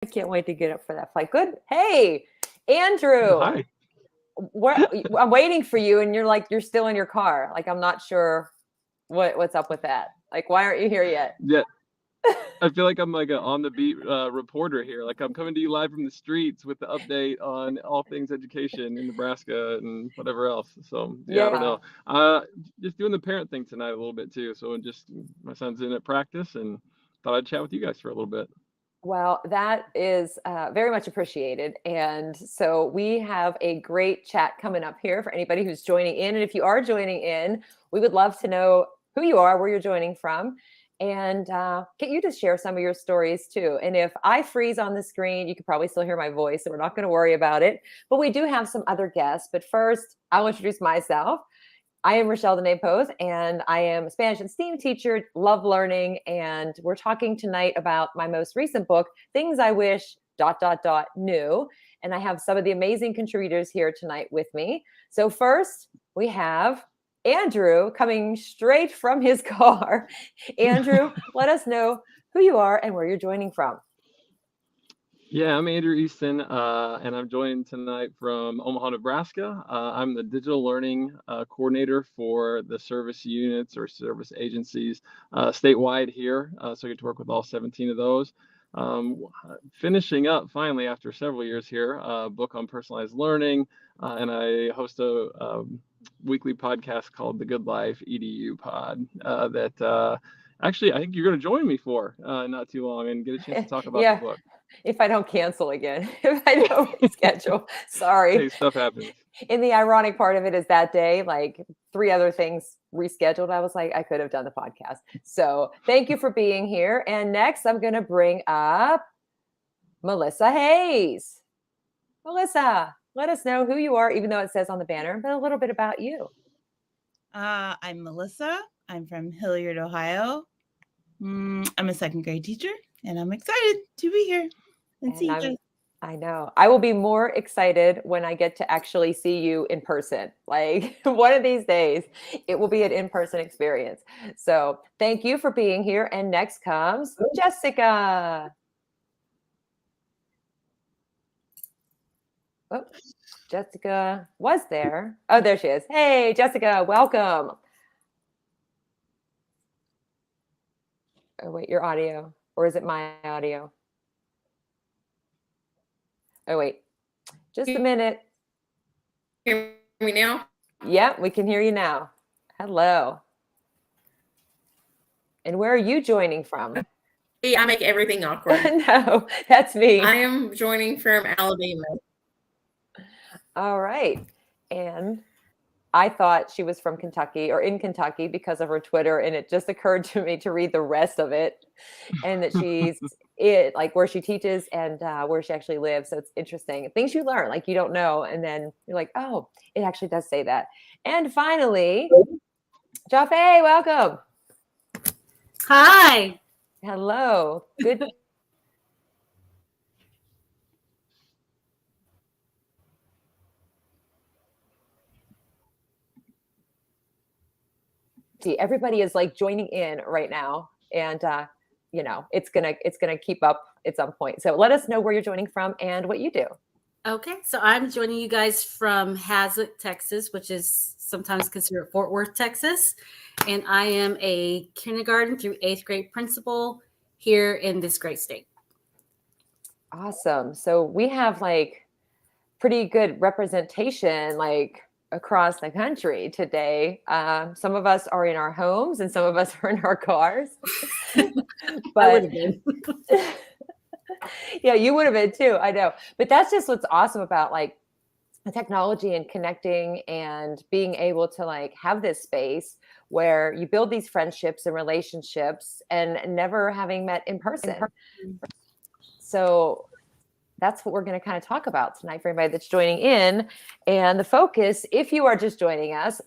I can't wait to get up for that flight. Good. Hey, Andrew, Hi. I'm waiting for you, and you're still in your car. Like, I'm not sure what's up with that. Like, why aren't you here yet? Yeah, I feel like I'm like a on the beat reporter here. Like I'm coming to you live from the streets with the update on all things education in Nebraska and whatever else. So yeah, I don't Yeah. know. Just doing the parent thing tonight a little bit too. So just my son's in at practice and thought I'd chat with you guys for a little bit. Well, that is very much appreciated. And so we have a great chat coming up here for anybody who's joining in. And if you are joining in, we would love to know who you are, where you're joining from, and get you to share some of your stories too. And if I freeze on the screen, you can probably still hear my voice, so we're not going to worry about it. But we do have some other guests. But first, I'll introduce myself. I am Rachelle the Pose, and I am a Spanish and STEAM teacher, love learning. And we're talking tonight about my most recent book, Things I Wish ... Knew. And I have some of the amazing contributors here tonight with me. So first, we have Andrew coming straight from his car. Andrew, let us know who you are and where you're joining from. Yeah, I'm Andrew Easton, and I'm joined tonight from Omaha, Nebraska. I'm the digital learning coordinator for the service units or service agencies statewide here. So I get to work with all 17 of those. Finishing up finally after several years here, a book on personalized learning, and I host a weekly podcast called The Good Life EDU Pod that actually I think you're going to join me for not too long and get a chance to talk about the Yeah, book. if I don't cancel again, if I don't reschedule, sorry. Hey, stuff happens. And the ironic part of it is that day, like 3 other things rescheduled. I was like, I could have done the podcast. So thank you for being here. And next, I'm going to bring up Melissa Hayes. Melissa, let us know who you are, even though it says on the banner, but a little bit about you. I'm Melissa. I'm from Hilliard, Ohio. I'm a second grade teacher, and I'm excited to be here and see you guys. I know. I will be more excited when I get to actually see you in person. Like one of these days, it will be an in-person experience. So thank you for being here. And next comes Jessica. Oh, Jessica was there. Oh, there she is. Hey, Jessica, welcome. Oh, wait, your audio. Or is it my audio? Oh, wait. Just a minute. Hear me now? Yeah, we can hear you now. Hello. And where are you joining from? Hey, I make everything awkward. No, that's me. I am joining from Alabama. All right. And I thought she was from Kentucky or in Kentucky because of her Twitter. And it just occurred to me to read the rest of it and that she's like where she teaches and where she actually lives. So it's interesting. Things you learn, like you don't know. And then you're like, oh, it actually does say that. And finally, Jaffe, welcome. Hi. Hello. Good. See, everybody is like joining in right now, and it's gonna keep up at some point. So let us know where you're joining from and what you do. Okay, so I'm joining you guys from Hazlet, Texas, which is sometimes considered Fort Worth, Texas. And I am a kindergarten through 8th grade principal here in this great state. Awesome. So we have like pretty good representation like across the country today. Some of us are in our homes and some of us are in our cars. But yeah, you would have been too. I know. But that's just what's awesome about like the technology and connecting and being able to like have this space where you build these friendships and relationships and never having met in person. So that's what we're going to kind of talk about tonight for everybody that's joining in. And the focus, if you are just joining us,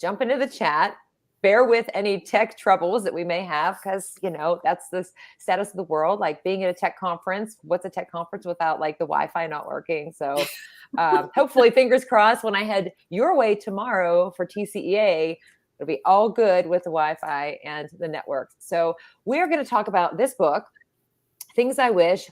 jump into the chat. Bear with any tech troubles that we may have because, that's the status of the world. Like being at a tech conference, what's a tech conference without like the Wi-Fi not working? So hopefully, fingers crossed, when I head your way tomorrow for TCEA, it'll be all good with the Wi-Fi and the network. So we're going to talk about this book, things I wish ...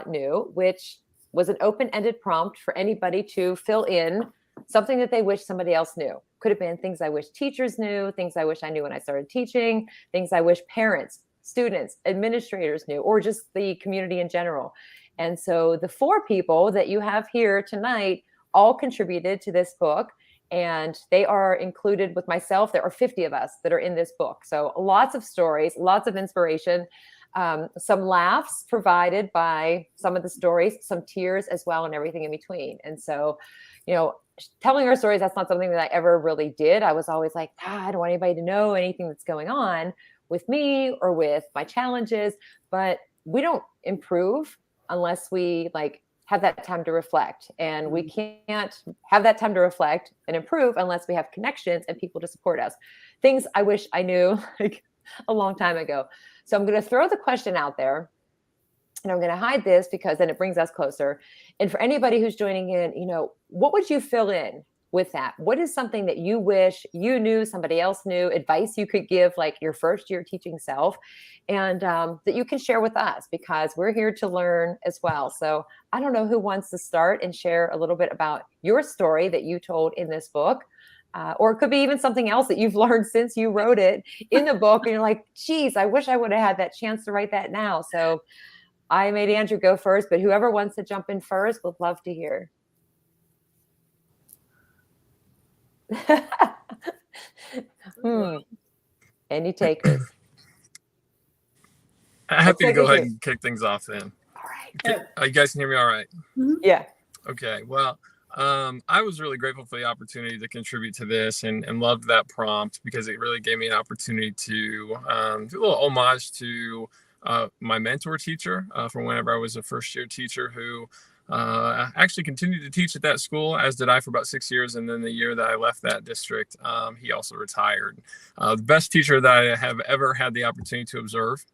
knew, which was an open-ended prompt for anybody to fill in something that they wish somebody else knew. Could have been things I wish teachers knew, things I wish I knew when I started teaching, things I wish parents, students, administrators knew, or just the community in general. And so the 4 people that you have here tonight all contributed to this book, and they are included with myself. There are 50 of us that are in this book. So lots of stories, lots of inspiration, some laughs provided by some of the stories, some tears as well, and everything in between. And so, telling our stories, that's not something that I ever really did. I was always like, I don't want anybody to know anything that's going on with me or with my challenges, but we don't improve unless we have that time to reflect. And we can't have that time to reflect and improve unless we have connections and people to support us. Things I wish I knew a long time ago. So I'm going to throw the question out there, and I'm going to hide this because then it brings us closer. And for anybody who's joining in, what would you fill in with that? What is something that you wish you knew, somebody else knew, advice you could give like your first year teaching self, and that you can share with us, because we're here to learn as well. So I don't know who wants to start and share a little bit about your story that you told in this book. Or it could be even something else that you've learned since you wrote it in the book. And you're like, geez, I wish I would have had that chance to write that now. So I made Andrew go first, but whoever wants to jump in first, would love to hear. Any takers? I'm happy to go ahead and kick things off then. All right. You guys can hear me all right? Yeah. Okay. Well, I was really grateful for the opportunity to contribute to this, and loved that prompt because it really gave me an opportunity to do a little homage to my mentor teacher from whenever I was a first year teacher, who actually continued to teach at that school, as did I, for about 6 years. And then the year that I left that district, he also retired. The best teacher that I have ever had the opportunity to observe,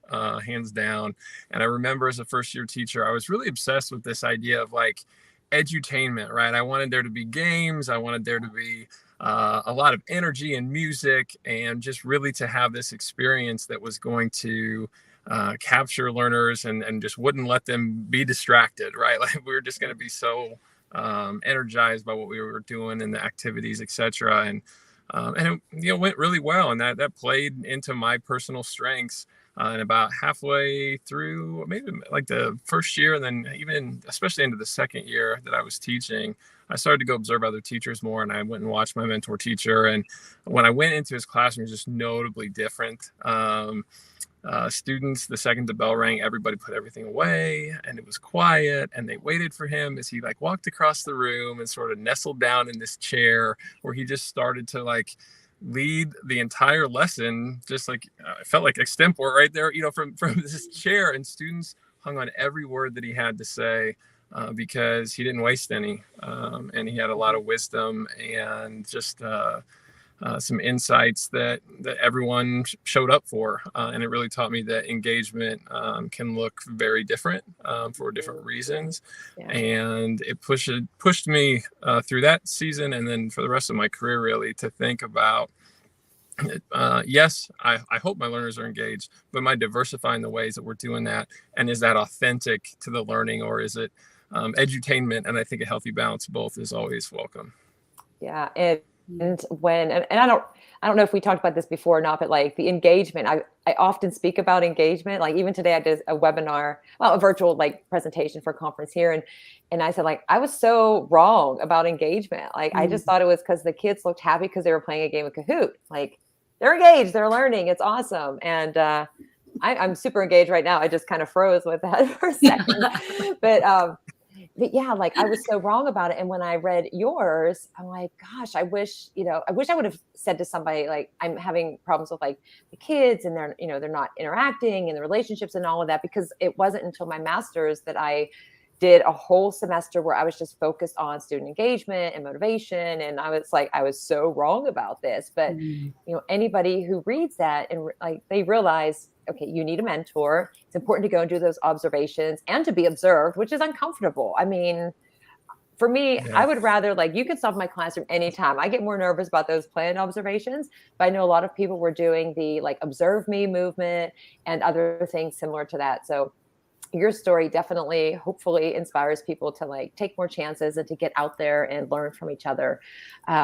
hands down. And I remember as a first year teacher, I was really obsessed with this idea of edutainment, right? I wanted there to be games. I wanted there to be a lot of energy and music, and just really to have this experience that was going to capture learners and just wouldn't let them be distracted, right? Like we were just going to be so energized by what we were doing and the activities, etc. And it went really well, and that played into my personal strengths. And about halfway through, maybe like the first year, and then even especially into the second year that I was teaching, I started to go observe other teachers more, and I went and watched my mentor teacher. And when I went into his classroom, it was just notably different. Students, the second the bell rang, everybody put everything away, and it was quiet, and they waited for him as he walked across the room and sort of nestled down in this chair, where he just started to lead the entire lesson, just it felt like extempore right there, from this chair. And students hung on every word that he had to say, because he didn't waste any, and he had a lot of wisdom and just some insights that everyone showed up for, and it really taught me that engagement can look very different for different reasons. Yeah. And it pushed me through that season, and then for the rest of my career, really, to think about yes, I hope my learners are engaged, but am I diversifying the ways that we're doing that, and is that authentic to the learning, or is it edutainment? And I think a healthy balance of both is always welcome. Yeah. And I don't know if we talked about this before or not, but the engagement, I often speak about engagement. Even today I did a webinar, a virtual presentation for a conference here. And I said, I was so wrong about engagement. I just thought it was because the kids looked happy because they were playing a game of Kahoot. They're engaged, they're learning, it's awesome. And I'm super engaged right now. I just kind of froze with that for a second. But yeah, I was so wrong about it. And when I read yours, I'm like, gosh, I wish I would have said to somebody, I'm having problems with the kids, and they're not interacting, and the relationships and all of that, because it wasn't until my master's that I did a whole semester where I was just focused on student engagement and motivation. And I was so wrong about this. But, anybody who reads that and they realize, okay, you need a mentor. It's important to go and do those observations and to be observed, which is uncomfortable. I mean, for me, yeah. I would rather you can stop my classroom anytime. I get more nervous about those planned observations, but I know a lot of people were doing the observe me movement and other things similar to that. So your story definitely, hopefully inspires people to like take more chances and to get out there and learn from each other.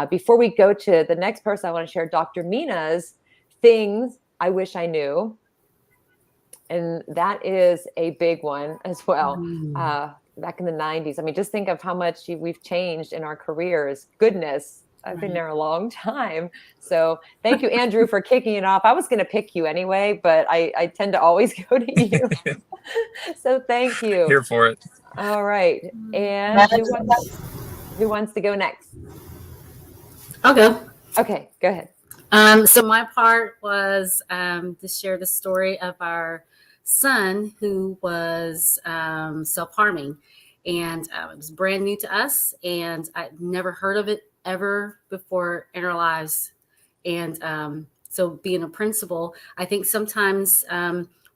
Before we go to the next person, I want to share Dr. Mina's things I wish I knew. And that is a big one as well. Back in the 90s. I mean, just think of how much we've changed in our careers. Goodness, I've been there a long time. So thank you, Andrew, for kicking it off. I was going to pick you anyway, but I tend to always go to you. So thank you. Here for it. All right. And who wants to go next? I'll go. Okay, go ahead. So my part was to share the story of our son who was self-harming, and it was brand new to us, and I'd never heard of it ever before in our lives. And so being a principal, I think sometimes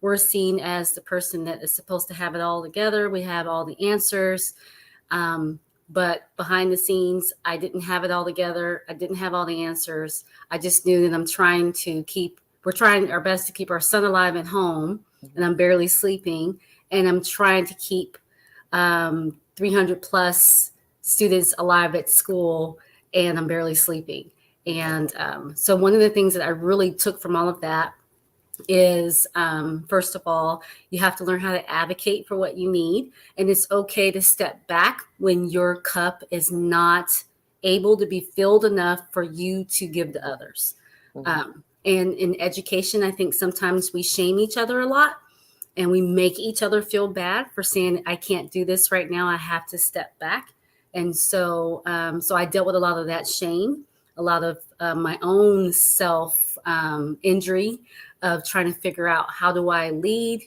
we're seen as the person that is supposed to have it all together. We have all the answers. But behind the scenes, I didn't have it all together. I didn't have all the answers. I just knew that we're trying our best to keep our son alive at home, and I'm barely sleeping. And I'm trying to keep 300 plus students alive at school, and I'm barely sleeping. And so one of the things that I really took from all of that is, first of all, you have to learn how to advocate for what you need. And it's okay to step back when your cup is not able to be filled enough for you to give to others. And in education, I think sometimes we shame each other a lot, and we make each other feel bad for saying, I can't do this right now. I have to step back. And so I dealt with a lot of that shame, a lot of my own self injury of trying to figure out, how do I lead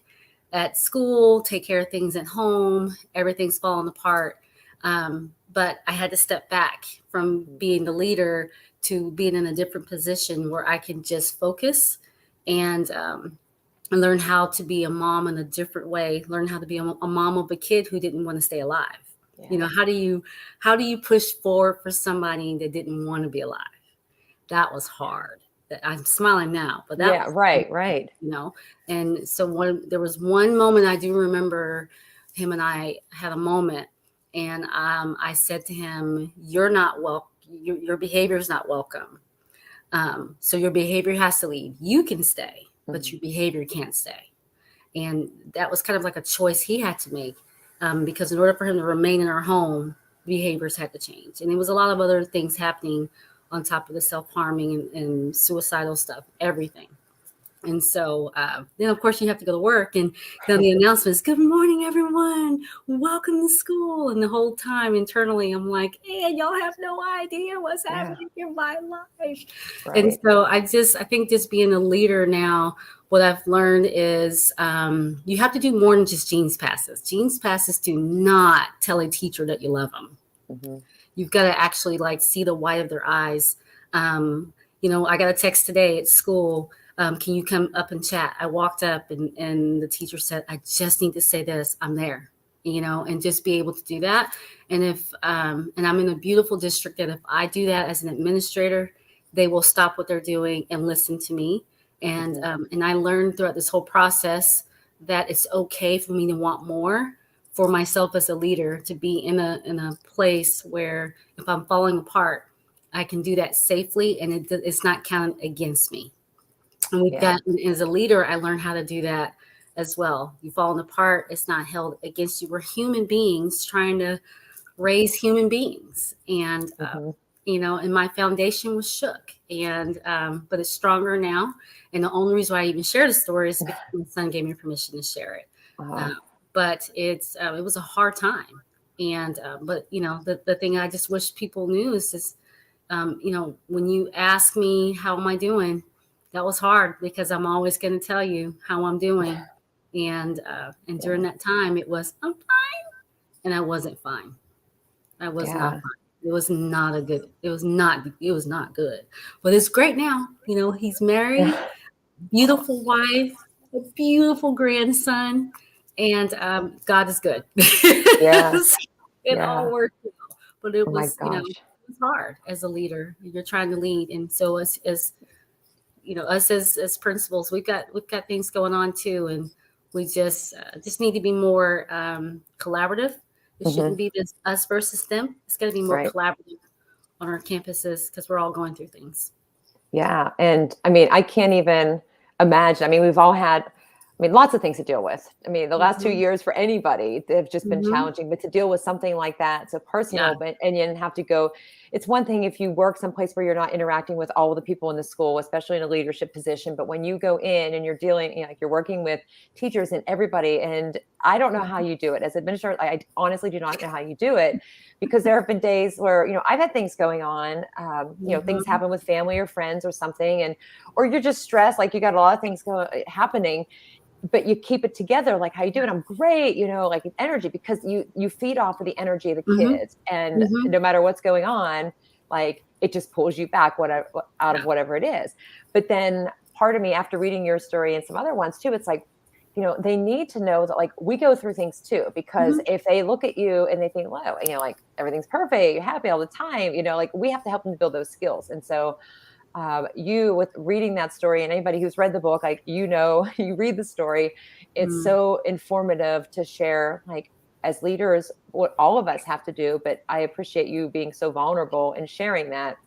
at school, take care of things at home, everything's falling apart. But I had to step back from being the leader to being in a different position where I can just focus and learn how to be a mom in a different way, learn how to be a mom of a kid who didn't want to stay alive. Yeah. You know, how do you push forward for somebody that didn't want to be alive? That was hard. I'm smiling now, but that was right. You know, and so there was one moment I do remember him and I had a moment, and I said to him, "You're not welcome. Your behavior is not welcome. So your behavior has to leave. You can stay, but your behavior can't stay." And that was kind of like a choice he had to make, because in order for him to remain in our home, behaviors had to change. And there was a lot of other things happening on top of the self-harming and suicidal stuff, everything. And so then, of course, you have to go to work, and then the announcements, "Good morning, everyone. Welcome to school." And the whole time internally, I'm like, "Hey, y'all have no idea what's happening in my life." Right. And so I think just being a leader now, what I've learned is you have to do more than just jeans passes. Jeans passes do not tell a teacher that you love them. Mm-hmm. You've got to actually see the white of their eyes. You know, I got a text today at school. Can you come up and chat? I walked up and the teacher said, "I just need to say this. I'm there," you know, and just be able to do that. And and I'm in a beautiful district that if I do that as an administrator, they will stop what they're doing and listen to me. And I learned throughout this whole process that it's okay for me to want more for myself as a leader, to be in a place where if I'm falling apart, I can do that safely, and it's not counted against me. And as a leader, I learned how to do that as well. You falling apart, it's not held against you. We're human beings trying to raise human beings. And, you know, and my foundation was shook, but it's stronger now. And the only reason why I even share the story is because my son gave me permission to share it. But it was a hard time. And, but, you know, the thing I just wish people knew is just, you know, when you ask me, how am I doing? That was hard, because I'm always going to tell you how I'm doing. And during that time, it was, I'm fine. And I wasn't fine. I was not fine. It was not good. But it's great now. You know, he's married, beautiful wife, a beautiful grandson, and God is good. Yes. It all worked out. But it was, you know, it was hard as a leader. You're trying to lead. And so as you know, us as principals, we've got things going on too. And We just need to be more collaborative. It shouldn't be this us versus them. It's got to be more collaborative on our campuses because we're all going through things. Yeah. And I mean, I can't even imagine. I mean, we've all had, lots of things to deal with. I mean, the last 2 years for anybody, they've just been challenging, but to deal with something like that, so personal, but, and you didn't have to go, it's one thing if you work someplace where you're not interacting with all of the people in the school, especially in a leadership position, but when you go in and you're dealing, like you're working with teachers and everybody, and I don't know how you do it as administrator. I honestly do not know how you do it, because there have been days where, I've had things going on, things happen with family or friends or something, or you're just stressed, like you got a lot of things happening, but you keep it together, like how you do it. I'm great, like energy, because you feed off of the energy of the kids, and no matter what's going on, like it just pulls you back out of whatever it is. But then part of me, after reading your story and some other ones too, it's like, they need to know that like we go through things too, because if they look at you and they think, wow, like everything's perfect, you're happy all the time, like we have to help them to build those skills. And so you, with reading that story, and anybody who's read the book, like, you read the story, it's so informative to share, like as leaders, what all of us have to do. But I appreciate you being so vulnerable and sharing that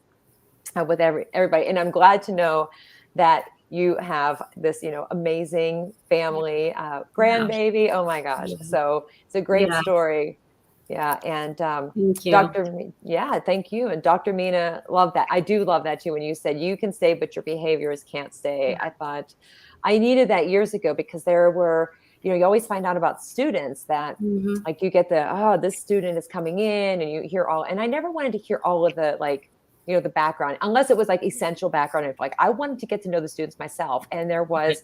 with everybody. And I'm glad to know that you have this, amazing family, grandbaby. Oh my gosh. So it's a great story. Yeah. And thank you. Thank you. And Dr. Mina, love that. I do love that too. When you said you can stay, but your behaviors can't stay. I thought I needed that years ago, because there were, you always find out about students that like you get this student is coming in, and you hear and I never wanted to hear all of the, like, the background, unless it was like essential background. Like I wanted to get to know the students myself. And there was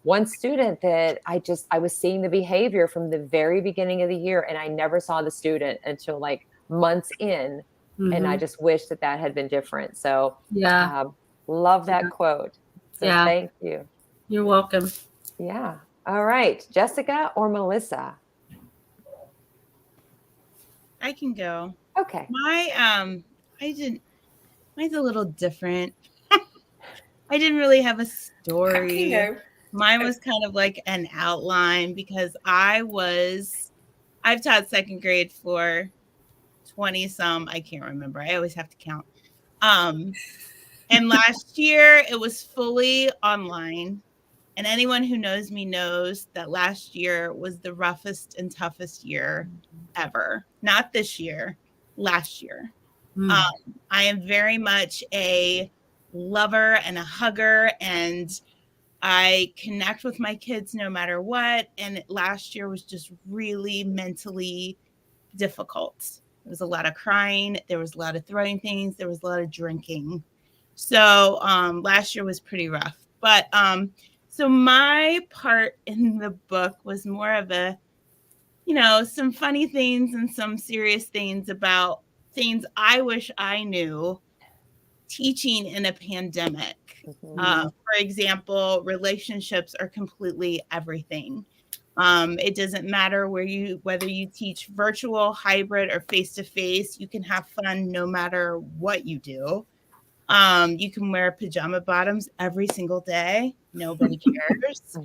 one student that I was seeing the behavior from the very beginning of the year, and I never saw the student until like months in. And I just wish that had been different. So love that quote. So thank you. You're welcome. Yeah. All right. Jessica or Melissa? I can go. Okay. Mine's a little different. I didn't really have a story. Mine was kind of like an outline, because I've taught second grade for 20 some, I can't remember. I always have to count. And last year it was fully online. And anyone who knows me knows that last year was the roughest and toughest year ever. Not this year, last year. I am very much a lover and a hugger, and I connect with my kids no matter what. And last year was just really mentally difficult. There was a lot of crying. There was a lot of throwing things. There was a lot of drinking. So last year was pretty rough. But so my part in the book was more of a, some funny things and some serious things about things I wish I knew teaching in a pandemic. For example, relationships are completely everything. It doesn't matter whether you teach virtual, hybrid, or face-to-face, you can have fun no matter what you do. You can wear pajama bottoms every single day. Nobody cares.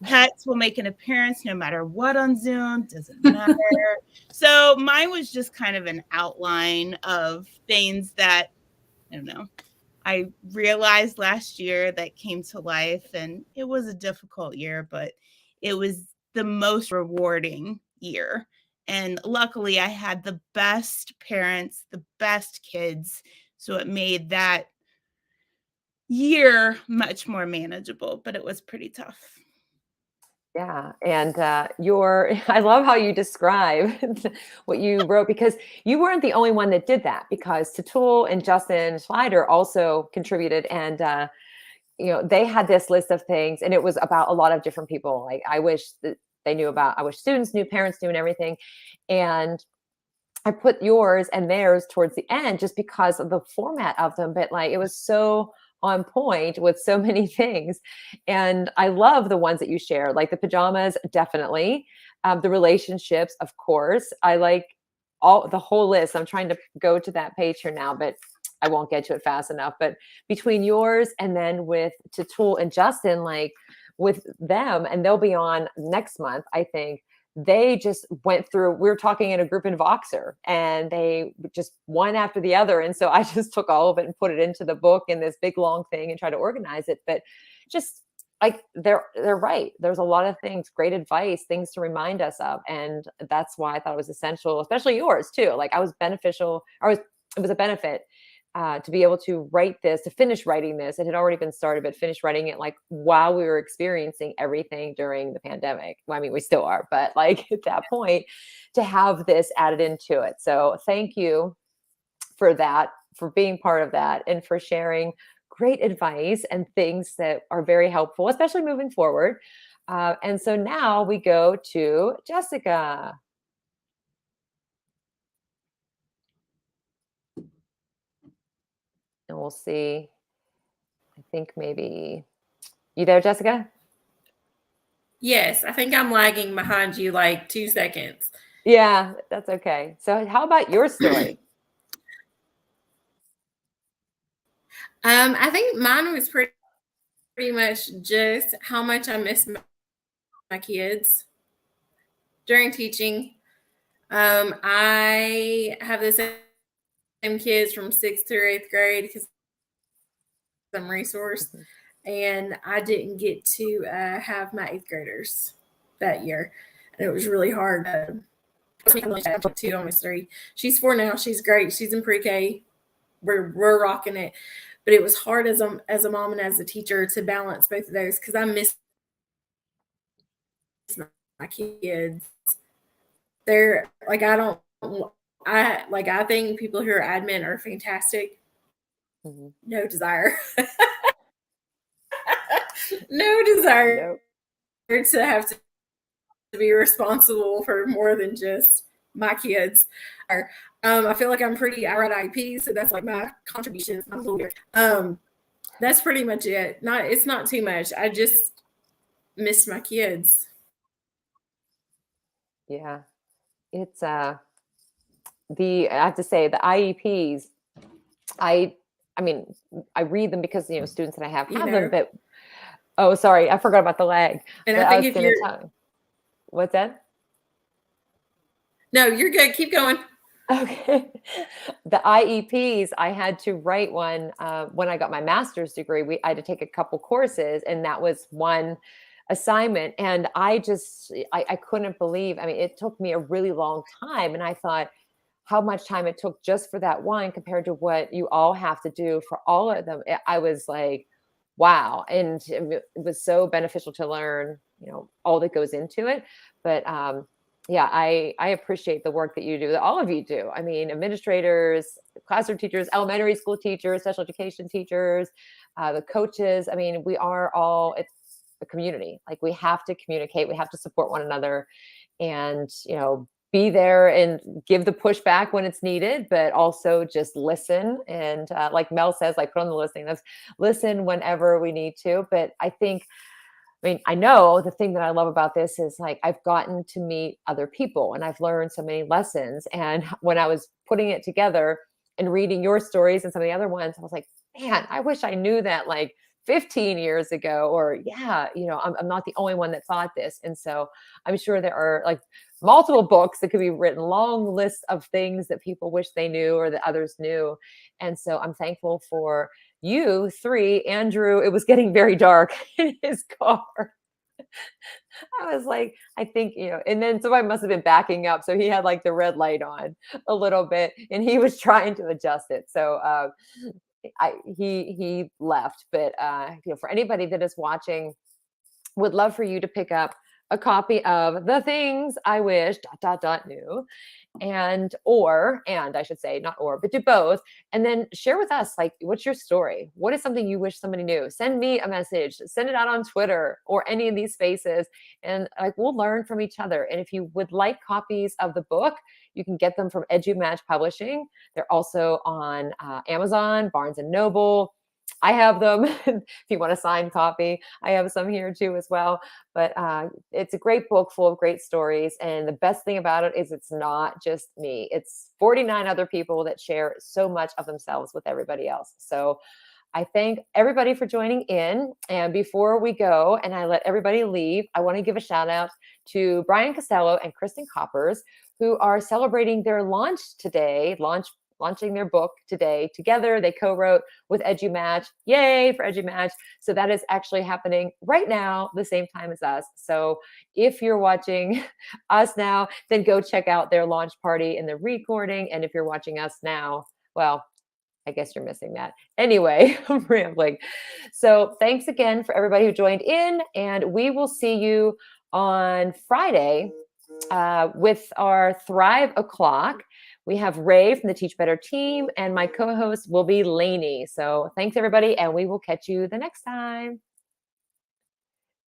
Pets will make an appearance no matter what on Zoom. Doesn't matter. So mine was just kind of an outline of things that, I don't know, I realized last year that came to life. And it was a difficult year, but it was the most rewarding year. And luckily I had the best parents, the best kids. So it made that year much more manageable, but it was pretty tough. Yeah. And I love how you describe what you wrote, because you weren't the only one that did that, because Tatul and Justin Schleider also contributed. And, they had this list of things, and it was about a lot of different people. Like I wish that they knew about, I wish students knew, parents knew, and everything. And I put yours and theirs towards the end just because of the format of them. But like, it was so on point with so many things. And I love the ones that you share, like the pajamas, definitely. The relationships, of course. I like the whole list. I'm trying to go to that page here now, but I won't get to it fast enough. But between yours and then with Tatul and Justin, like with them, and they'll be on next month, I think. They just went through, we were talking in a group in Voxer, and they just one after the other. And so I just took all of it and put it into the book in this big long thing and tried to organize it. But just like they're right. There's a lot of things, great advice, things to remind us of. And that's why I thought it was essential, especially yours too. Like it was a benefit to be able to write this, to finish writing this. It had already been started, but finish writing it like while we were experiencing everything during the pandemic. Well, I mean, we still are, but like at that point, to have this added into it. So thank you for that, for being part of that, and for sharing great advice and things that are very helpful, especially moving forward. And so now we go to Jessica. And we'll see. I think maybe, you there, Jessica? Yes, I think I'm lagging behind you like 2 seconds. Yeah, that's okay. So how about your story? I think mine was pretty much just how much I miss my kids during teaching. I have the same kids from 6th through 8th grade because I'm resourced, and I didn't get to have my 8th graders that year, and it was really hard. Two, almost 3. She's 4 now. She's great. She's in pre-K. We're rocking it. But it was hard as a mom and as a teacher to balance both of those because I miss my kids. They're like, I think people who are admin are fantastic. Mm-hmm. No desire. No desire to have to be responsible for more than just my kids. I feel like I write IEPs, so that's like my contribution. That's pretty much it. It's not too much. I just miss my kids. Yeah. It's I have to say the IEPs, I mean, I read them because, students that I have them, but oh, sorry, I forgot about the lag. And I think what's that? No, you're good. Keep going. Okay. The IEPs, I had to write one when I got my master's degree. I had to take a couple courses, and that was one assignment. And I couldn't believe, it took me a really long time. And I thought how much time it took just for that one compared to what you all have to do for all of them. I was like, wow. And it was so beneficial to learn, all that goes into it. But yeah, I appreciate the work that you do, that all of you do. Administrators, classroom teachers, elementary school teachers, special education teachers, the coaches. We are all, it's a community. Like, we have to communicate, we have to support one another, and, be there and give the pushback when it's needed, but also just listen. And like Mel says, like, put on the listening, let's listen whenever we need to. But I know the thing that I love about this is, like, I've gotten to meet other people and I've learned so many lessons. And when I was putting it together and reading your stories and some of the other ones, I was like, man, I wish I knew that like 15 years ago, or I'm not the only one that thought this. And so I'm sure there are like multiple books that could be written, long lists of things that people wish they knew or that others knew. And so I'm thankful for you three. Andrew, it was getting very dark in his car. I was like, I think, and then somebody must have been backing up. So he had like the red light on a little bit and he was trying to adjust it. So he left. But for anybody that is watching, would love for you to pick up a copy of The Things I Wish ... Knew, and I should say, not or, but do both. And then share with us, like, what's your story? What is something you wish somebody knew? Send me a message, send it out on Twitter or any of these spaces. And like, we'll learn from each other. And if you would like copies of the book, you can get them from EduMatch Publishing. They're also on Amazon, Barnes and Noble. I have them. If you want a signed copy, I have some here too as well. But it's a great book full of great stories. And the best thing about it is it's not just me. It's 49 other people that share so much of themselves with everybody else. So I thank everybody for joining in. And before we go and I let everybody leave, I want to give a shout out to Brian Costello and Kristen Coppers, who are celebrating their launch today, launching their book today together. They co-wrote with EduMatch. Yay for EduMatch. So that is actually happening right now, the same time as us. So if you're watching us now, then go check out their launch party and the recording. And if you're watching us now, well, I guess you're missing that. Anyway, I'm rambling. So thanks again for everybody who joined in, and we will see you on Friday with our Thrive O'Clock. We have Ray from the Teach Better team, and my co-host will be Lainey. So thanks, everybody, and we will catch you the next time.